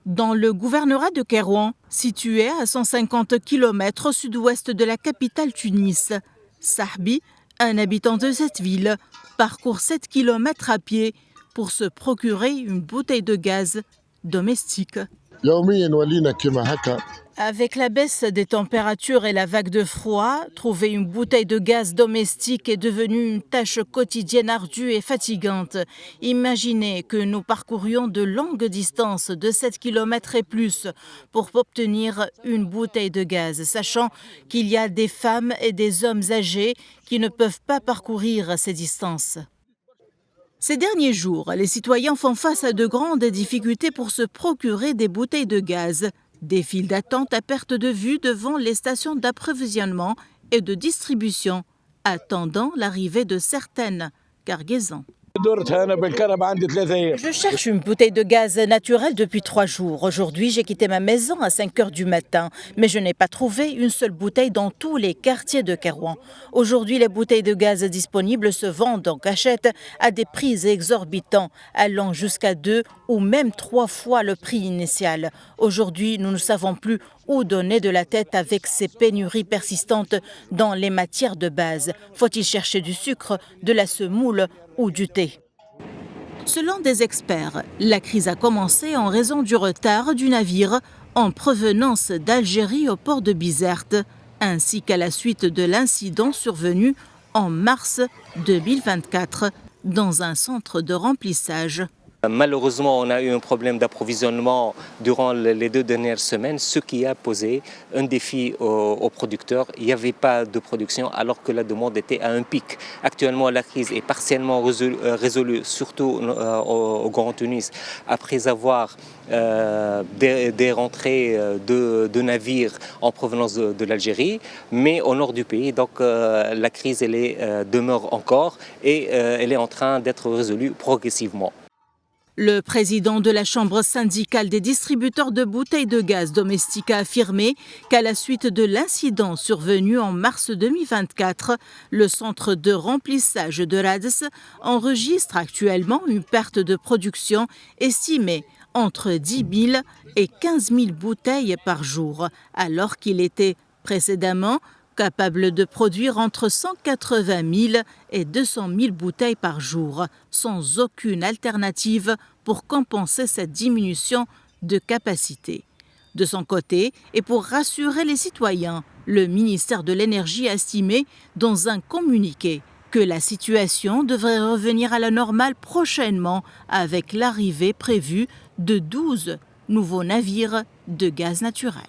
Dans le gouvernorat de Kairouan, situé à 150 km au sud-ouest de la capitale Tunis, Sahbi, un habitant de cette ville, parcourt 7 km à pied pour se procurer une bouteille de gaz domestique. Avec la baisse des températures et la vague de froid, trouver une bouteille de gaz domestique est devenu une tâche quotidienne ardue et fatigante. Imaginez que nous parcourions de longues distances de 7 km et plus pour obtenir une bouteille de gaz, sachant qu'il y a des femmes et des hommes âgés qui ne peuvent pas parcourir ces distances. Ces derniers jours, les citoyens font face à de grandes difficultés pour se procurer des bouteilles de gaz. Des files d'attente à perte de vue devant les stations d'approvisionnement et de distribution, attendant l'arrivée de certaines cargaisons. Je cherche une bouteille de gaz naturel depuis 3 jours. Aujourd'hui, j'ai quitté ma maison à 5 heures du matin, mais je n'ai pas trouvé une seule bouteille dans tous les quartiers de Kairouan. Aujourd'hui, les bouteilles de gaz disponibles se vendent en cachette à des prix exorbitants, allant jusqu'à 2 ou même 3 fois le prix initial. Aujourd'hui, nous ne savons plus où donner de la tête avec ces pénuries persistantes dans les matières de base. Faut-il chercher du sucre, de la semoule ou du thé? Selon des experts, la crise a commencé en raison du retard du navire en provenance d'Algérie au port de Bizerte, ainsi qu'à la suite de l'incident survenu en mars 2024 dans un centre de remplissage. Malheureusement, on a eu un problème d'approvisionnement durant les 2 dernières semaines, ce qui a posé un défi aux producteurs. Il n'y avait pas de production alors que la demande était à un pic. Actuellement, la crise est partiellement résolue, surtout au Grand Tunis, après avoir des rentrées de navires en provenance de l'Algérie, mais au nord du pays. Donc la crise demeure encore et elle est en train d'être résolue progressivement. Le président de la Chambre syndicale des distributeurs de bouteilles de gaz domestiques a affirmé qu'à la suite de l'incident survenu en mars 2024, le centre de remplissage de Rades enregistre actuellement une perte de production estimée entre 10 000 et 15 000 bouteilles par jour, alors qu'il était précédemment capable de produire entre 180 000 et 200 000 bouteilles par jour, sans aucune alternative pour compenser cette diminution de capacité. De son côté, et pour rassurer les citoyens, le ministère de l'Énergie a estimé dans un communiqué que la situation devrait revenir à la normale prochainement avec l'arrivée prévue de 12 nouveaux navires de gaz naturel.